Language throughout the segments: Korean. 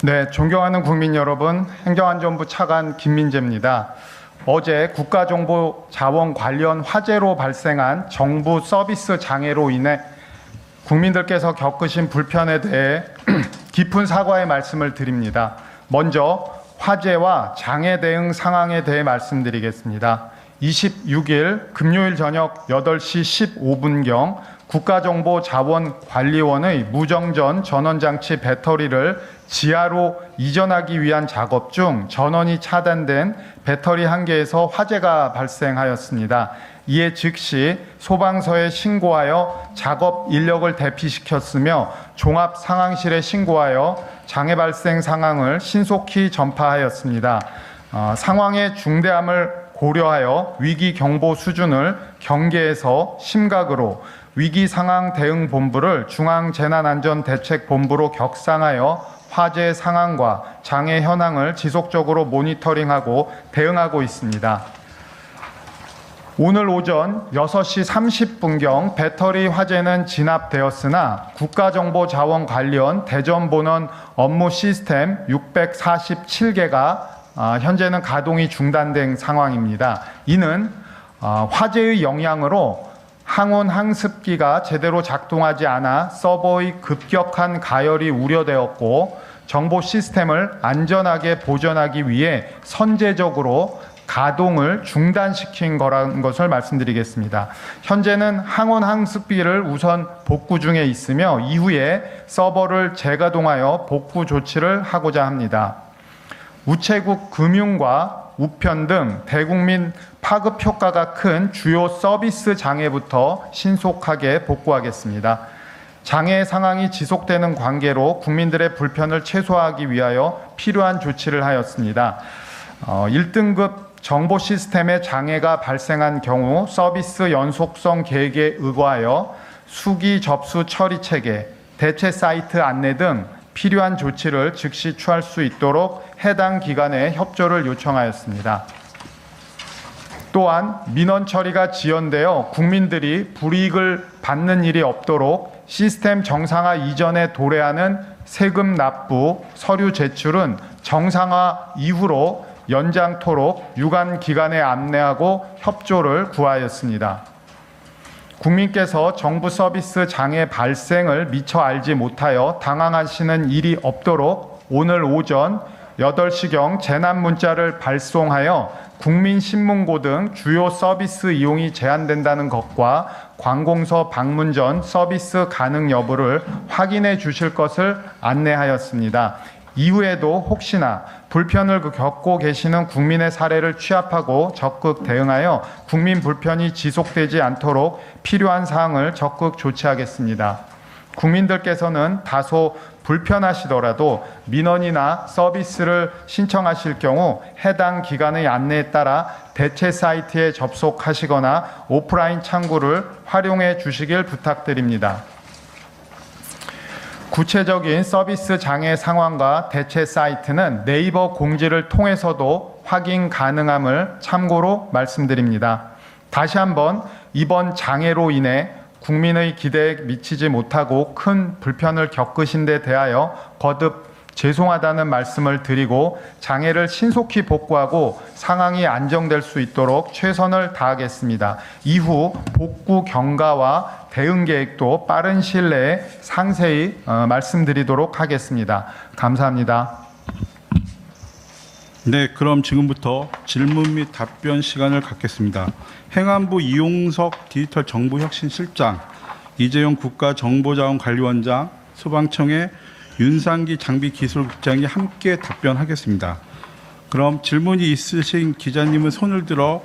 네, 존경하는 국민 여러분, 행정안전부 차관 김민재입니다. 어제 국가정보자원 관련 화재로 발생한 정부 서비스 장애로 인해 국민들께서 겪으신 불편에 대해 깊은 사과의 말씀을 드립니다. 먼저 화재와 장애 대응 상황에 대해 말씀드리겠습니다. 26일 금요일 저녁 8시 15분경 국가정보자원관리원의 무정전 전원장치 배터리를 지하로 이전하기 위한 작업 중 전원이 차단된 배터리 한 개에서 화재가 발생하였습니다. 이에 즉시 소방서에 신고하여 작업 인력을 대피시켰으며 종합상황실에 신고하여 장애 발생 상황을 신속히 전파하였습니다. 상황의 중대함을 고려하여 위기 경보 수준을 경계에서 심각으로 위기상황대응본부를 중앙재난안전대책본부로 격상하여 화재 상황과 장애 현황을 지속적으로 모니터링하고 대응하고 있습니다. 오늘 오전 6시 30분경 배터리 화재는 진압되었으나 국가정보자원 관련 대전본원 업무 시스템 647개가 현재는 가동이 중단된 상황입니다. 이는 화재의 영향으로 항온 항습기가 제대로 작동하지 않아 서버의 급격한 가열이 우려되었고 정보 시스템을 안전하게 보존하기 위해 선제적으로 가동을 중단시킨 거라는 것을 말씀드리겠습니다. 현재는 항온 항습기를 우선 복구 중에 있으며 이후에 서버를 재가동하여 복구 조치를 하고자 합니다. 우체국 금융과 우편 등 대국민 파급 효과가 큰 주요 서비스 장애부터 신속하게 복구하겠습니다. 장애 상황이 지속되는 관계로 국민들의 불편을 최소화하기 위하여 필요한 조치를 하였습니다. 1등급 정보 시스템에 장애가 발생한 경우 서비스 연속성 계획에 의거하여 수기 접수 처리 체계, 대체 사이트 안내 등 필요한 조치를 즉시 취할 수 있도록 해당 기관에 협조를 요청하였습니다. 또한 민원 처리가 지연되어 국민들이 불이익을 받는 일이 없도록 시스템 정상화 이전에 도래하는 세금 납부, 서류 제출은 정상화 이후로 연장토록 유관 기관에 안내하고 협조를 구하였습니다. 국민께서 정부 서비스 장애 발생을 미처 알지 못하여 당황하시는 일이 없도록 오늘 오전 8시경 재난 문자를 발송하여 국민신문고 등 주요 서비스 이용이 제한된다는 것과 관공서 방문 전 서비스 가능 여부를 확인해 주실 것을 안내하였습니다. 이후에도 혹시나 불편을 겪고 계시는 국민의 사례를 취합하고 적극 대응하여 국민 불편이 지속되지 않도록 필요한 사항을 적극 조치하겠습니다. 국민들께서는 다소 불편하시더라도 민원이나 서비스를 신청하실 경우 해당 기관의 안내에 따라 대체 사이트에 접속하시거나 오프라인 창구를 활용해 주시길 부탁드립니다. 구체적인 서비스 장애 상황과 대체 사이트는 네이버 공지를 통해서도 확인 가능함을 참고로 말씀드립니다. 다시 한번 이번 장애로 인해 국민의 기대에 미치지 못하고 큰 불편을 겪으신 데 대하여 거듭 죄송하다는 말씀을 드리고 장애를 신속히 복구하고 상황이 안정될 수 있도록 최선을 다하겠습니다. 이후 복구 경과와 대응 계획도 빠른 시일 내에 상세히 말씀드리도록 하겠습니다. 감사합니다. 네, 그럼 지금부터 질문 및 답변 시간을 갖겠습니다. 행안부 이용석 디지털 정보혁신실장, 이재용 국가정보자원관리원장, 소방청의 윤상기 장비기술국장이 함께 답변하겠습니다. 그럼 질문이 있으신 기자님은 손을 들어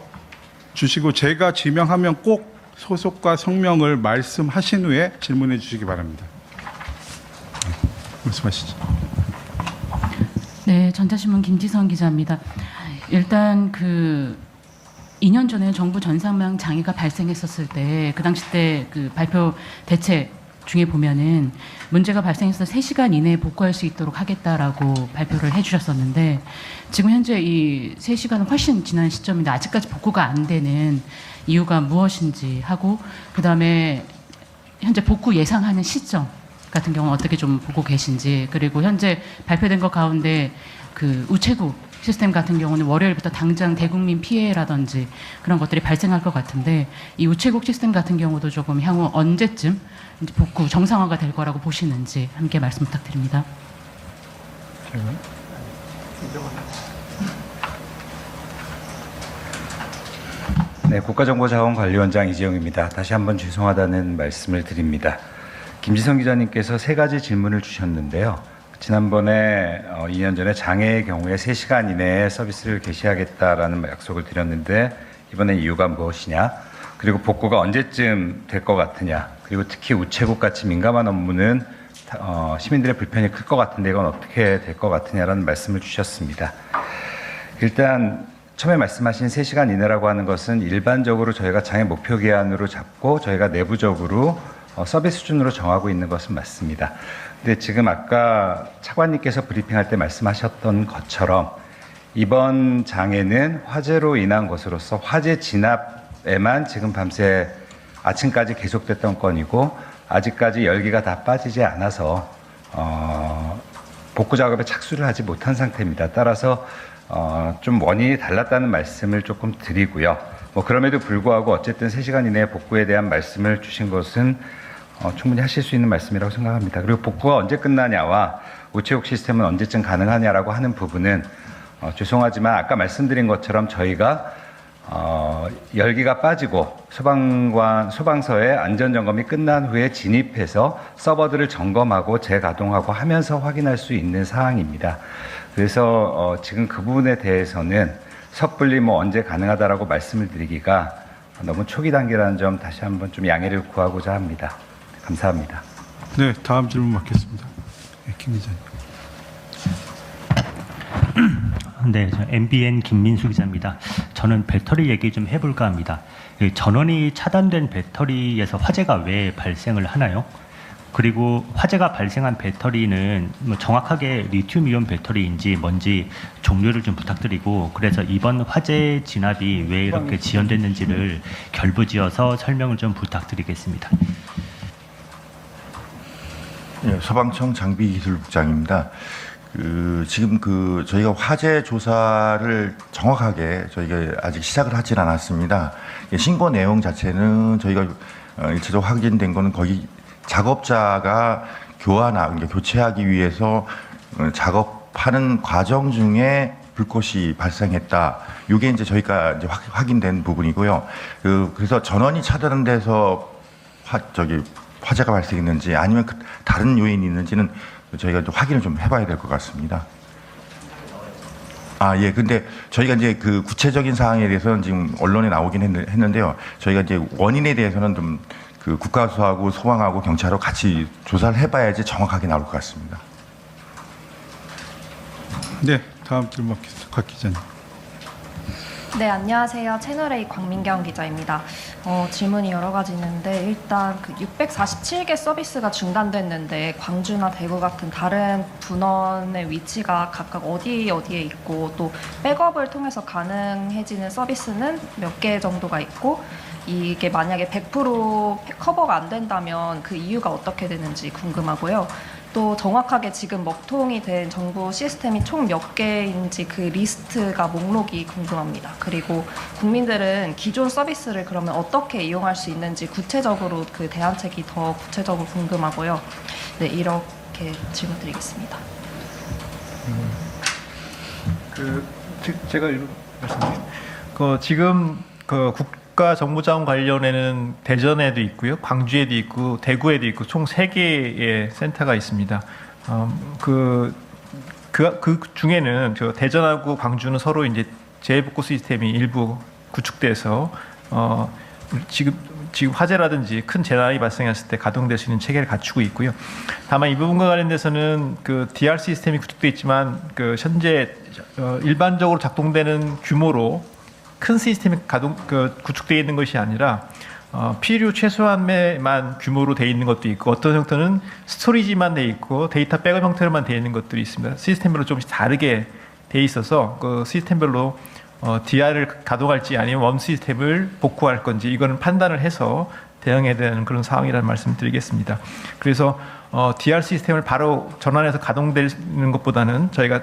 주시고 제가 지명하면 꼭 소속과 성명을 말씀하신 후에 질문해 주시기 바랍니다. 말씀하시죠. 네, 전자신문 김지선 기자입니다. 일단 2년 전에 정부 전산망 장애가 발생했었을 때 그 당시 때 발표 대책 중에 보면은 문제가 발생해서 3시간 이내에 복구할 수 있도록 하겠다라고 발표를 해주셨었는데 지금 현재 이 3시간은 훨씬 지난 시점인데 아직까지 복구가 안 되는 이유가 무엇인지 하고 그다음에 현재 복구 예상하는 시점 같은 경우는 어떻게 좀 보고 계신지, 그리고 현재 발표된 것 가운데 그 우체국 시스템 같은 경우는 월요일부터 당장 대국민 피해라든지 그런 것들이 발생할 것 같은데, 이 우체국 시스템 같은 경우도 조금 향후 언제쯤 이제 복구 정상화가 될 거라고 보시는지 함께 말씀 부탁드립니다. 네, 국가정보자원관리원장 이재용입니다. 다시 한번 죄송하다는 말씀을 드립니다. 김지성 기자님께서 세 가지 질문을 주셨는데요. 지난번에 2년 전에 장애의 경우에 3시간 이내에 서비스를 개시하겠다라는 약속을 드렸는데 이번엔 이유가 무엇이냐, 그리고 복구가 언제쯤 될 것 같으냐, 그리고 특히 우체국 같이 민감한 업무는 시민들의 불편이 클 것 같은데 이건 어떻게 될 것 같으냐라는 말씀을 주셨습니다. 일단 처음에 말씀하신 3시간 이내라고 하는 것은 일반적으로 저희가 장애 목표 기한으로 잡고 저희가 내부적으로 서비스 수준으로 정하고 있는 것은 맞습니다. 근데 지금 아까 차관님께서 브리핑할 때 말씀하셨던 것처럼 이번 장애는 화재로 인한 것으로서 화재 진압에만 지금 밤새 아침까지 계속됐던 건이고, 아직까지 열기가 다 빠지지 않아서 복구 작업에 착수를 하지 못한 상태입니다. 따라서 좀 원인이 달랐다는 말씀을 조금 드리고요. 그럼에도 불구하고 어쨌든 3시간 이내에 복구에 대한 말씀을 주신 것은 충분히 하실 수 있는 말씀이라고 생각합니다. 그리고 복구가 언제 끝나냐와 우체국 시스템은 언제쯤 가능하냐라고 하는 부분은 죄송하지만 아까 말씀드린 것처럼 저희가 열기가 빠지고 소방서의 안전점검이 끝난 후에 진입해서 서버들을 점검하고 재가동하고 하면서 확인할 수 있는 사항입니다. 그래서 지금 그 부분에 대해서는 섣불리 언제 가능하다라고 말씀을 드리기가 너무 초기 단계라는 점 다시 한번 좀 양해를 구하고자 합니다. 감사합니다. 네, 다음 질문 받겠습니다. 네, 김 기자님. 네, 저 MBN 김민수 기자입니다. 저는 배터리 얘기 좀 해볼까 합니다. 전원이 차단된 배터리에서 화재가 왜 발생을 하나요? 그리고 화재가 발생한 배터리는 정확하게 리튬이온 배터리인지 뭔지 종류를 좀 부탁드리고, 그래서 이번 화재 진압이 왜 이렇게 지연됐는지를 결부지어서 설명을 좀 부탁드리겠습니다. 예, 소방청 장비기술국장입니다. 지금 저희가 화재 조사를 정확하게 저희가 아직 시작을 하진 않았습니다. 신고 내용 자체는 저희가 일차적으로 확인된 거는 거기 작업자가 그러니까 교체하기 위해서 작업하는 과정 중에 불꽃이 발생했다. 이게 이제 저희가 이제 확인된 부분이고요. 그래서 전원이 차단돼서 화재가 발생했는지 아니면 다른 요인이 있는지는 저희가 또 확인을 좀 해봐야 될 것 같습니다. 예. 근데 저희가 이제 그 구체적인 사항에 대해서는 지금 언론에 나오긴 했는데요. 저희가 이제 원인에 대해서는 좀 그 국가수하고 소방하고 경찰하고 같이 조사를 해봐야지 정확하게 나올 것 같습니다. 네, 다음 질문 받겠습니다. 곽 기자님. 네, 안녕하세요. 채널A 광민경 기자입니다. 질문이 여러 가지 있는데, 일단 647개 서비스가 중단됐는데 광주나 대구 같은 다른 분원의 위치가 각각 어디에 있고, 또 백업을 통해서 가능해지는 서비스는 몇 개 정도가 있고, 이게 만약에 100% 커버가 안 된다면 그 이유가 어떻게 되는지 궁금하고요. 또 정확하게 지금 먹통이 된 정부 시스템이 총 몇 개인지 그 리스트가 목록이 궁금합니다. 그리고 국민들은 기존 서비스를 그러면 어떻게 이용할 수 있는지 구체적으로 그 대안책이 더 구체적으로 궁금하고요. 네, 이렇게 질문 드리겠습니다. 제가 말씀드릴게요. 지금 국가정보자원 관련해는 대전에도 있고요, 광주에도 있고, 대구에도 있고, 총 3개의 센터가 있습니다. 그 중에는 대전하고 광주는 서로 이제 재복구 시스템이 일부 구축돼서 지금 화재라든지 큰 재난이 발생했을 때 가동될 수 있는 체계를 갖추고 있고요. 다만 이 부분과 관련돼서는 DR 시스템이 구축돼 있지만 현재 일반적으로 작동되는 규모로 큰 시스템이 구축되어 있는 것이 아니라 필요 최소한만 규모로 되어 있는 것도 있고, 어떤 형태는 스토리지만 되어 있고 데이터 백업 형태로만 되어 있는 것들이 있습니다. 시스템별로 조금씩 다르게 되어 있어서 그 시스템별로 DR을 가동할지 아니면 원 시스템을 복구할 건지 이거는 판단을 해서 대응해야 되는 그런 상황이라는 말씀을 드리겠습니다. 그래서 DR 시스템을 바로 전환해서 가동되는 것보다는 저희가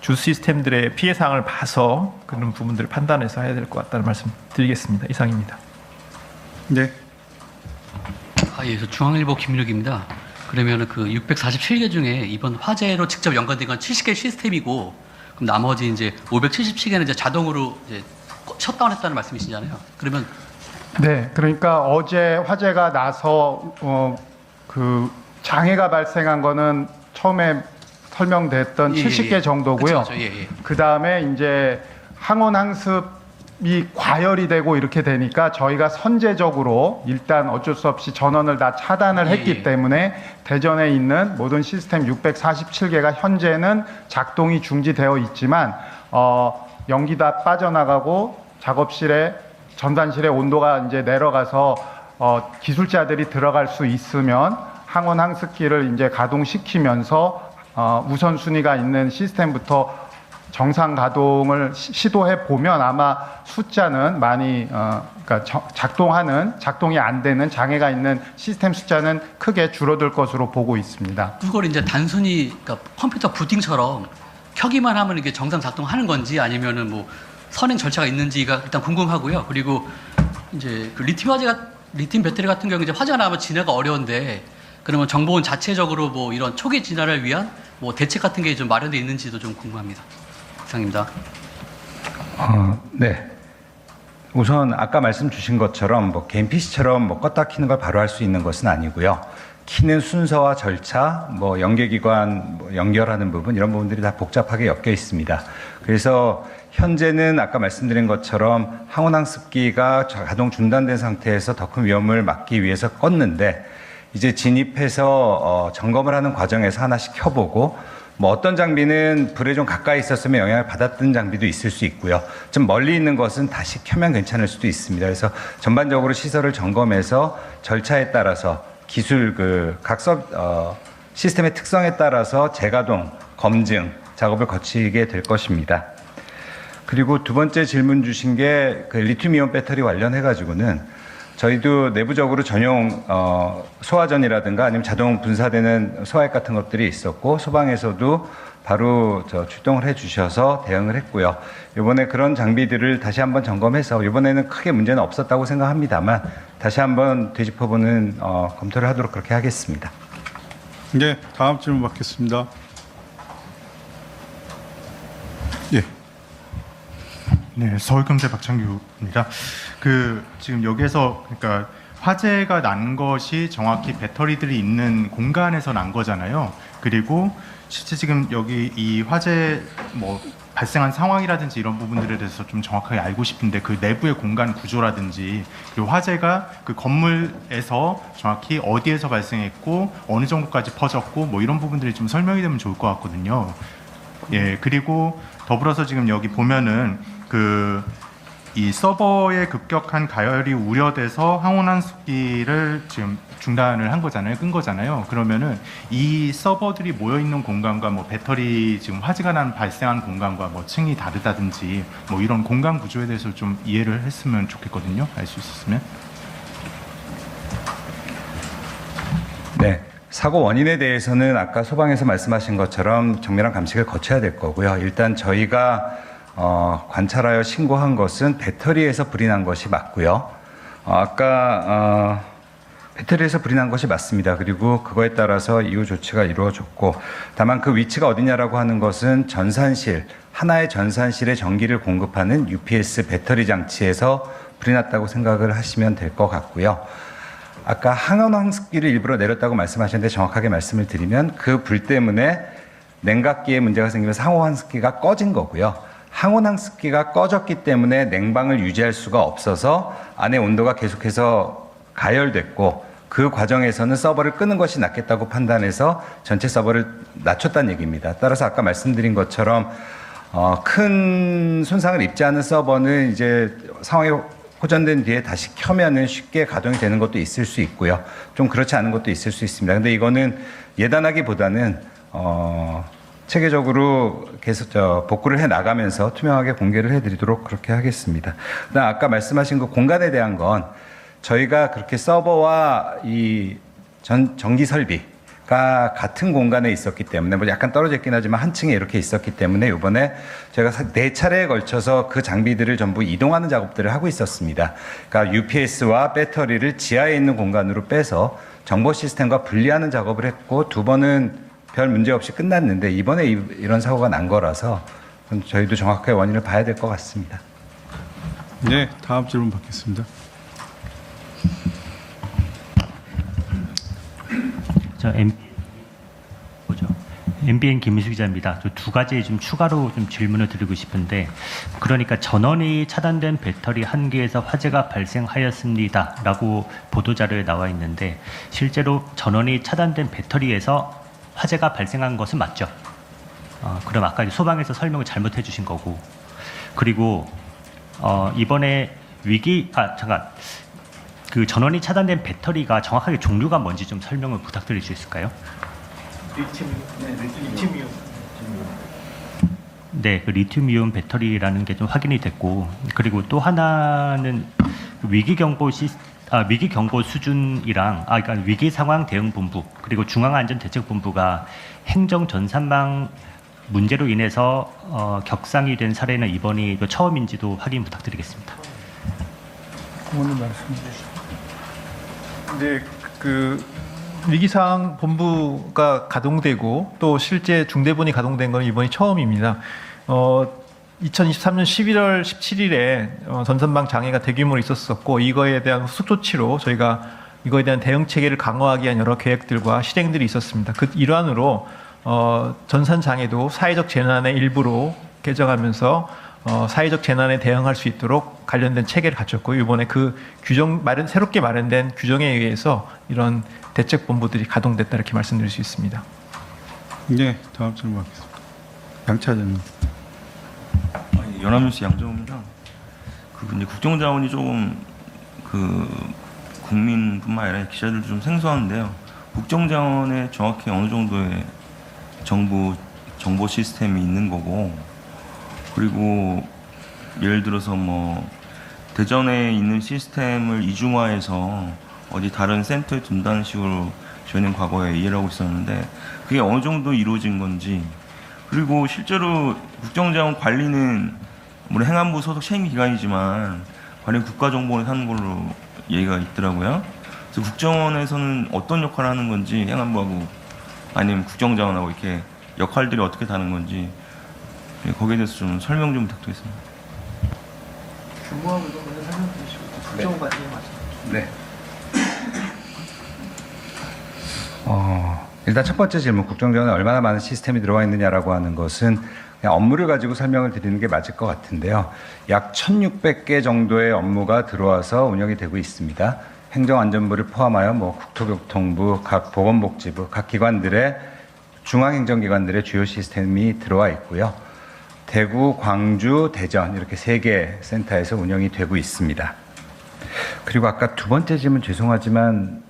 주 시스템들의 피해 사항을 봐서 그런 부분들을 판단해서 해야 될 것 같다는 말씀 드리겠습니다. 이상입니다. 네. 예, 중앙일보 김민욱입니다. 그러면 그 647개 중에 이번 화재로 직접 연관된 건 70개 시스템이고, 그럼 나머지 이제 577개는 이제 자동으로 이제 셧다운했다는 말씀이시잖아요. 그러면 네, 그러니까 어제 화재가 나서 그 장애가 발생한 거는 처음에 설명됐던 70개 정도고요. 그쵸, 예. 그 다음에 이제 항온 항습이 과열이 되고 이렇게 되니까 저희가 선제적으로 일단 어쩔 수 없이 전원을 다 차단을 했기 때문에 대전에 있는 모든 시스템 647개가 현재는 작동이 중지되어 있지만 연기 다 빠져나가고 작업실에 전단실의 온도가 이제 내려가서 기술자들이 들어갈 수 있으면 항온 항습기를 이제 가동시키면서 우선순위가 있는 시스템부터 정상 가동을 시도해 보면 아마 숫자는 많이 그러니까 작동이 안 되는 장애가 있는 시스템 숫자는 크게 줄어들 것으로 보고 있습니다. 그걸 이제 단순히 그러니까 컴퓨터 부팅처럼 켜기만 하면 이게 정상 작동하는 건지 아니면은 뭐 선행 절차가 있는지가 일단 궁금하고요. 그리고 이제 그 리튬 배터리 같은 경우 이제 화재가 나면 진화가 어려운데 그러면 정보원 자체적으로 뭐 이런 초기 진화를 위한 뭐 대책 같은 게 좀 마련되어 있는지도 좀 궁금합니다. 이상입니다. 네. 우선 아까 말씀 주신 것처럼 뭐 개인 PC처럼 뭐 껐다 키는 걸 바로 할 수 있는 것은 아니고요. 키는 순서와 절차, 뭐 연계기관 뭐 연결하는 부분 이런 부분들이 다 복잡하게 엮여 있습니다. 그래서 현재는 아까 말씀드린 것처럼 항온항습기가 가동 중단된 상태에서 더 큰 위험을 막기 위해서 껐는데 이제 진입해서 점검을 하는 과정에서 하나씩 켜보고 뭐 어떤 장비는 불에 좀 가까이 있었으면 영향을 받았던 장비도 있을 수 있고요. 좀 멀리 있는 것은 다시 켜면 괜찮을 수도 있습니다. 그래서 전반적으로 시설을 점검해서 절차에 따라서 기술 각 시스템의 특성에 따라서 재가동, 검증 작업을 거치게 될 것입니다. 그리고 두 번째 질문 주신 게 그 리튬이온 배터리 관련해 가지고는 저희도 내부적으로 전용 소화전이라든가 아니면 자동 분사되는 소화액 같은 것들이 있었고 소방에서도 바로 출동을 해주셔서 대응을 했고요. 이번에 그런 장비들을 다시 한번 점검해서 이번에는 크게 문제는 없었다고 생각합니다만 다시 한번 되짚어보는 검토를 하도록 그렇게 하겠습니다. 네, 다음 질문 받겠습니다. 예. 네, 서울경제 박창규입니다. 지금 여기에서 그러니까 화재가 난 것이 정확히 배터리들이 있는 공간에서 난 거잖아요. 그리고 실제 지금 여기 이 화재 뭐 발생한 상황이라든지 이런 부분들에 대해서 좀 정확하게 알고 싶은데 그 내부의 공간 구조라든지 그리고 화재가 그 건물에서 정확히 어디에서 발생했고 어느 정도까지 퍼졌고 뭐 이런 부분들이 좀 설명이 되면 좋을 것 같거든요. 예, 그리고 더불어서 지금 여기 보면은 이 서버의 급격한 가열이 우려돼서 항온항습기를 지금 중단을 한 거잖아요, 끈 거잖아요. 그러면은 이 서버들이 모여 있는 공간과 뭐 배터리 지금 화재가 발생한 공간과 뭐 층이 다르다든지 뭐 이런 공간 구조에 대해서 좀 이해를 했으면 좋겠거든요. 알 수 있었으면. 네. 사고 원인에 대해서는 아까 소방에서 말씀하신 것처럼 정밀한 감식을 거쳐야 될 거고요. 일단 저희가 관찰하여 신고한 것은 배터리에서 불이 난 것이 맞고요. 아까 배터리에서 불이 난 것이 맞습니다. 그리고 그거에 따라서 이후 조치가 이루어졌고 다만 그 위치가 어디냐라고 하는 것은 하나의 전산실에 전기를 공급하는 UPS 배터리 장치에서 불이 났다고 생각을 하시면 될 것 같고요. 아까 항온항습기를 일부러 내렸다고 말씀하셨는데 정확하게 말씀을 드리면 그 불 때문에 냉각기에 문제가 생기면서 항온항습기가 꺼진 거고요. 항온항습기가 꺼졌기 때문에 냉방을 유지할 수가 없어서 안에 온도가 계속해서 가열됐고 그 과정에서는 서버를 끄는 것이 낫겠다고 판단해서 전체 서버를 낮췄다는 얘기입니다. 따라서 아까 말씀드린 것처럼 큰 손상을 입지 않은 서버는 이제 상황이 호전된 뒤에 다시 켜면은 쉽게 가동이 되는 것도 있을 수 있고요. 좀 그렇지 않은 것도 있을 수 있습니다. 근데 이거는 예단하기보다는 체계적으로 계속 복구를 해 나가면서 투명하게 공개를 해드리도록 그렇게 하겠습니다. 그다음 아까 말씀하신 그 공간에 대한 건 저희가 그렇게 서버와 이 전기 설비 가 같은 공간에 있었기 때문에 뭐 약간 떨어져 있긴 하지만 한 층에 이렇게 있었기 때문에 이번에 제가 4차례에 걸쳐서 그 장비들을 전부 이동하는 작업들을 하고 있었습니다. 그러니까 UPS와 배터리를 지하에 있는 공간으로 빼서 정보 시스템과 분리하는 작업을 했고 2번은 별 문제 없이 끝났는데 이번에 이런 사고가 난 거라서 저희도 정확하게 원인을 봐야 될 것 같습니다. 네, 다음 질문 받겠습니다. 저 MBN 김민수 기자입니다. 저 2가지 좀 추가로 좀 질문을 드리고 싶은데, 그러니까 전원이 차단된 배터리 한 개에서 화재가 발생하였습니다라고 보도 자료에 나와 있는데 실제로 전원이 차단된 배터리에서 화재가 발생한 것은 맞죠? 그럼 아까 소방에서 설명을 잘못해 주신 거고, 그리고 이번에 그 전원이 차단된 배터리가 정확하게 종류가 뭔지 좀 설명을 부탁드릴 수 있을까요? 리튬이온. 네, 그 리튬이온 배터리라는 게 좀 확인이 됐고, 그리고 또 하나는 위기 경보 수준이랑 그러니까 위기 상황 대응 본부 그리고 중앙안전대책본부가 행정 전산망 문제로 인해서 격상이 된 사례는 이번이 처음인지도 확인 부탁드리겠습니다. 고모님 말씀해 주시죠. 네, 그 위기상황 본부가 가동되고 또 실제 중대본이 가동된 건 이번이 처음입니다. 2023년 11월 17일에 전선망 장애가 대규모로 있었었고 이거에 대한 후속 조치로 저희가 이거에 대한 대응 체계를 강화하기 위한 여러 계획들과 실행들이 있었습니다. 그 일환으로 전선 장애도 사회적 재난의 일부로 개정하면서 사회적 재난에 대응할 수 있도록 관련된 체계를 갖췄고 이번에 그 새롭게 마련된 규정에 의해서 이런 대책 본부들이 가동됐다 이렇게 말씀드릴 수 있습니다. 네, 다음 질문 받겠습니다. 양차장님. 연합뉴스 양정우입니다. 이제 국정자원이 조금 국민뿐만 아니라 기자들도 좀 생소한데요. 국정자원에 정확히 어느 정도의 정보 시스템이 있는 거고, 그리고 예를 들어서 뭐 대전에 있는 시스템을 이중화해서 어디 다른 센터에 둔다는 식으로 저희는 과거에 이해를 하고 있었는데 그게 어느 정도 이루어진 건지, 그리고 실제로 국정자원 관리는 물론 행안부 소속 책임기관이지만 관련 국가정보원에서 하는 걸로 얘기가 있더라고요. 그래서 국정원에서는 어떤 역할을 하는 건지, 행안부하고 아니면 국정자원하고 이렇게 역할들이 어떻게 다른 건지 거기에 대해서 좀 설명 좀 부탁드리겠습니다. 규모하고 이런 거는 설명 주시고 국정원 관련 말씀. 네. 일단 첫 번째 질문, 국정자원에 얼마나 많은 시스템이 들어가 있느냐라고 하는 것은 그냥 업무를 가지고 설명을 드리는 게 맞을 것 같은데요. 약 1,600개 정도의 업무가 들어와서 운영이 되고 있습니다. 행정안전부를 포함하여 뭐 국토교통부, 각 보건복지부, 각 기관들의 중앙행정기관들의 주요 시스템이 들어와 있고요. 대구, 광주, 대전 이렇게 3개 센터에서 운영이 되고 있습니다. 그리고 아까 2번째 질문 죄송하지만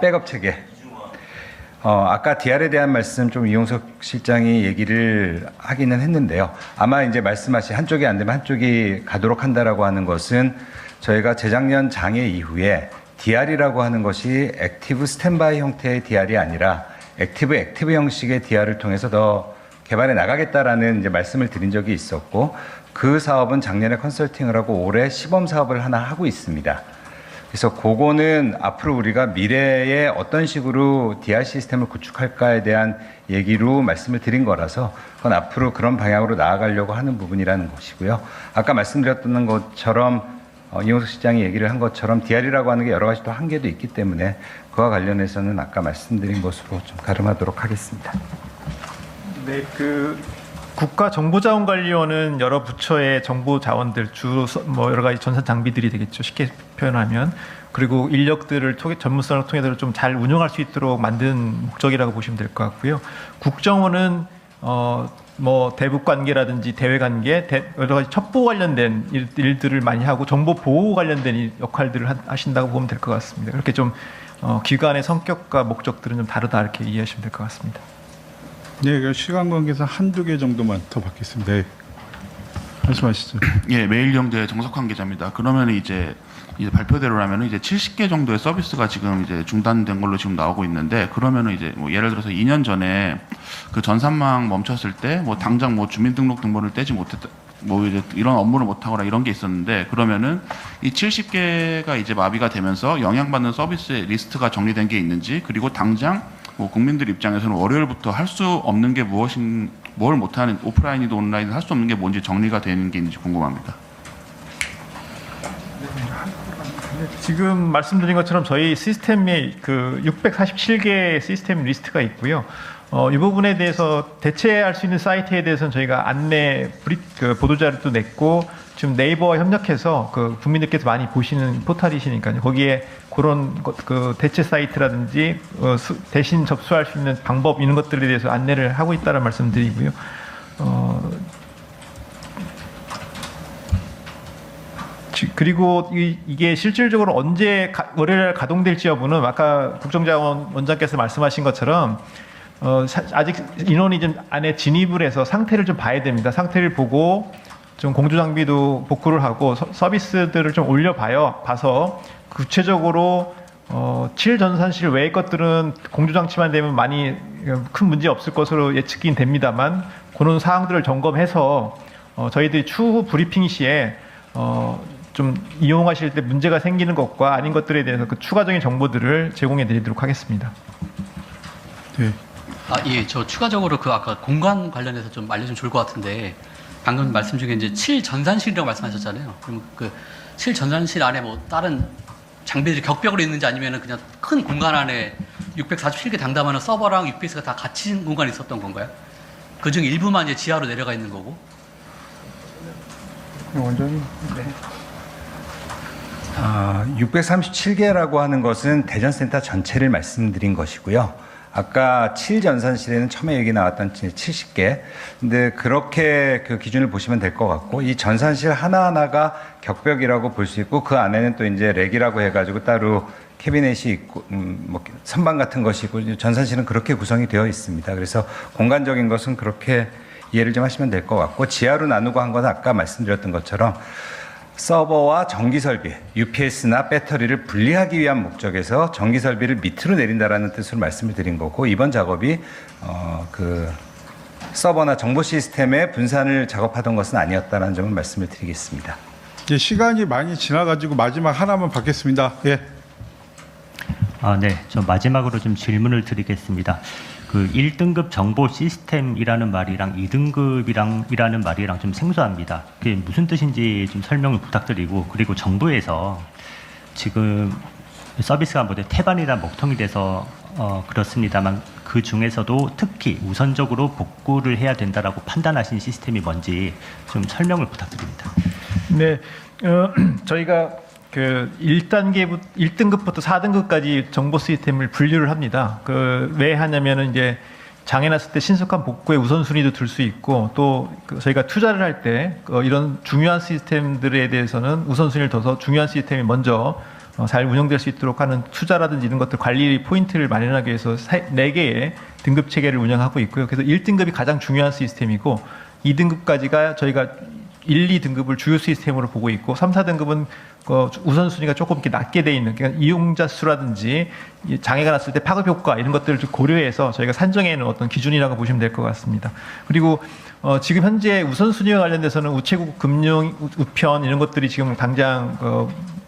백업 체계. 아까 DR에 대한 말씀 좀 이용석 실장이 얘기를 하기는 했는데요. 아마 이제 말씀하신 한쪽이 안 되면 한쪽이 가도록 한다라고 하는 것은 저희가 재작년 장애 이후에 DR이라고 하는 것이 액티브 스탠바이 형태의 DR이 아니라 액티브 형식의 DR을 통해서 더 개발해 나가겠다라는 이제 말씀을 드린 적이 있었고, 그 사업은 작년에 컨설팅을 하고 올해 시범 사업을 하나 하고 있습니다. 그래서 그거는 앞으로 우리가 미래에 어떤 식으로 DR 시스템을 구축할까에 대한 얘기로 말씀을 드린 거라서 그건 앞으로 그런 방향으로 나아가려고 하는 부분이라는 것이고요. 아까 말씀드렸던 것처럼 이용석 실장이 얘기를 한 것처럼 DR이라고 하는 게 여러 가지 또 한계도 있기 때문에 그와 관련해서는 아까 말씀드린 것으로 좀 가름하도록 하겠습니다. 네, 국가정보자원관리원은 여러 부처의 정보자원들, 주로 뭐 여러 가지 전산 장비들이 되겠죠. 쉽게 표현하면. 그리고 인력들을 전문성을 통해서 좀 잘 운영할 수 있도록 만든 목적이라고 보시면 될 것 같고요. 국정원은 뭐 대북 관계라든지 대외 관계, 여러 가지 첩보 관련된 일들을 많이 하고 정보 보호 관련된 역할들을 하신다고 보면 될 것 같습니다. 그렇게 좀 기관의 성격과 목적들은 좀 다르다 이렇게 이해하시면 될 것 같습니다. 네, 시간 관계상 1-2개 정도만 더 받겠습니다. 네. 말씀하시죠. 예, 매일경제 정석환 기자입니다. 그러면 이제 발표대로라면 이제 70개 정도의 서비스가 지금 이제 중단된 걸로 지금 나오고 있는데, 그러면은 이제 뭐 예를 들어서 2년 전에 그 전산망 멈췄을 때 뭐 당장 뭐 주민등록 등본을 떼지 못했다, 뭐 이제 이런 업무를 못하거나 이런 게 있었는데, 그러면은 이 70개가 이제 마비가 되면서 영향받는 서비스의 리스트가 정리된 게 있는지, 그리고 당장 뭐 국민들 입장에서는 월요일부터 할 수 없는 게 뭘 못하는, 오프라인이든 온라인이든 할 수 없는 게 뭔지 정리가 되는 게 있는지 궁금합니다. 지금 말씀드린 것처럼 저희 시스템에 그 647개 시스템 리스트가 있고요. 이 부분에 대해서 대체할 수 있는 사이트에 대해서는 저희가 안내 그 보도자료도 냈고, 지금 네이버와 협력해서 그 국민들께서 많이 보시는 포털이시니까요. 거기에 그런 그 대체 사이트라든지 대신 접수할 수 있는 방법, 이런 것들에 대해서 안내를 하고 있다는 말씀드리고요. 그리고 이게 실질적으로 언제 월요일 가동될지 여부는 아까 국정자원 원장께서 말씀하신 것처럼 아직 인원이 좀 안에 진입을 해서 상태를 좀 봐야 됩니다. 상태를 보고 좀 공조 장비도 복구를 하고 서비스들을 좀 봐서 구체적으로 7전산실 외의 것들은 공조 장치만 되면 많이 큰 문제 없을 것으로 예측이 됩니다만, 그런 사항들을 점검해서 저희들이 추후 브리핑 시에 좀 이용하실 때 문제가 생기는 것과 아닌 것들에 대해서 그 추가적인 정보들을 제공해 드리도록 하겠습니다. 네. 예, 저 추가적으로 그 아까 공간 관련해서 좀 알려주면 좋을 것 같은데, 방금 말씀 중에 이제 7전산실이라고 말씀하셨잖아요. 그럼 그 7전산실 안에 뭐 다른 장비들이 격벽으로 있는지, 아니면 그냥 큰 공간 안에 647개 장담하는 서버랑 UPS가 다 갇힌 공간이 있었던 건가요? 그중 일부만 이제 지하로 내려가 있는 거고? 원장님. 네. 637개라고 하는 것은 대전센터 전체를 말씀드린 것이고요. 아까 7전산실에는 처음에 얘기 나왔던 70개. 근데 그렇게 그 기준을 보시면 될 것 같고, 이 전산실 하나하나가 격벽이라고 볼 수 있고, 그 안에는 또 이제 렉이라고 해가지고 따로 캐비넷이 있고, 뭐 선반 같은 것이 있고, 전산실은 그렇게 구성이 되어 있습니다. 그래서 공간적인 것은 그렇게 이해를 좀 하시면 될 것 같고, 지하로 나누고 한 것은 아까 말씀드렸던 것처럼 서버와 전기 설비, UPS나 배터리를 분리하기 위한 목적에서 전기 설비를 밑으로 내린다라는 뜻으로 말씀을 드린 거고, 이번 작업이 그 서버나 정보 시스템의 분산을 작업하던 것은 아니었다는 점을 말씀을 드리겠습니다. 이제 시간이 많이 지나가지고 마지막 하나만 받겠습니다. 예. 네, 저 마지막으로 좀 질문을 드리겠습니다. 그 1등급 정보 시스템이라는 말이랑 2등급이라는 말이랑 좀 생소합니다. 그게 무슨 뜻인지 좀 설명을 부탁드리고, 그리고 정부에서 지금 서비스가 모두 태반이나 먹통이 돼서 그렇습니다만, 그 중에서도 특히 우선적으로 복구를 해야 된다라고 판단하신 시스템이 뭔지 좀 설명을 부탁드립니다. 네, 저희가 그 1등급부터 4등급까지 정보 시스템을 분류를 합니다. 왜 하냐면은 이제 장애 났을 때 신속한 복구의 우선순위도 둘 수 있고, 또 저희가 투자를 할 때 이런 중요한 시스템들에 대해서는 우선순위를 둬서 중요한 시스템이 먼저 잘 운영될 수 있도록 하는 투자라든지 이런 것들 관리 포인트를 마련하기 위해서 4개의 등급 체계를 운영하고 있고요. 그래서 1등급이 가장 중요한 시스템이고, 2등급까지가 저희가 1, 2등급을 주요 시스템으로 보고 있고, 3, 4등급은 우선순위가 조금 이렇게 낮게 돼 있는, 그러니까 이용자 수라든지 장애가 났을 때 파급 효과 이런 것들을 좀 고려해서 저희가 산정해 놓은 어떤 기준이라고 보시면 될 것 같습니다. 그리고 지금 현재 우선순위와 관련돼서는 우체국 금융 우편 이런 것들이 지금 당장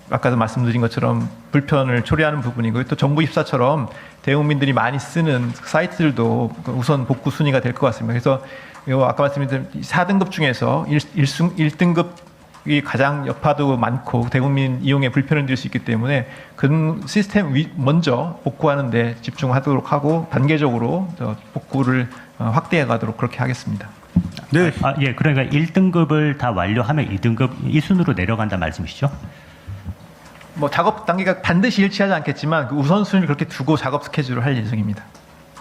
아까도 말씀드린 것처럼 불편을 초래하는 부분이고요. 또 정부24처럼 대국민들이 많이 쓰는 사이트들도 우선 복구 순위가 될 것 같습니다. 그래서 아까 말씀드린 4등급 중에서 1등급이 가장 여파도 많고 대국민 이용에 불편을 드릴 수 있기 때문에 그 시스템 먼저 복구하는 데 집중하도록 하고, 단계적으로 복구를 확대해 가도록 그렇게 하겠습니다. 네. 예, 그러니까 1등급을 다 완료하면 2등급 1순위로 내려간다 말씀이시죠? 뭐 작업 단계가 반드시 일치하지 않겠지만 그 우선순위를 그렇게 두고 작업 스케줄을 할 예정입니다.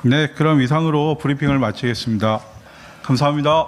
네, 그럼 이상으로 브리핑을 마치겠습니다. 감사합니다.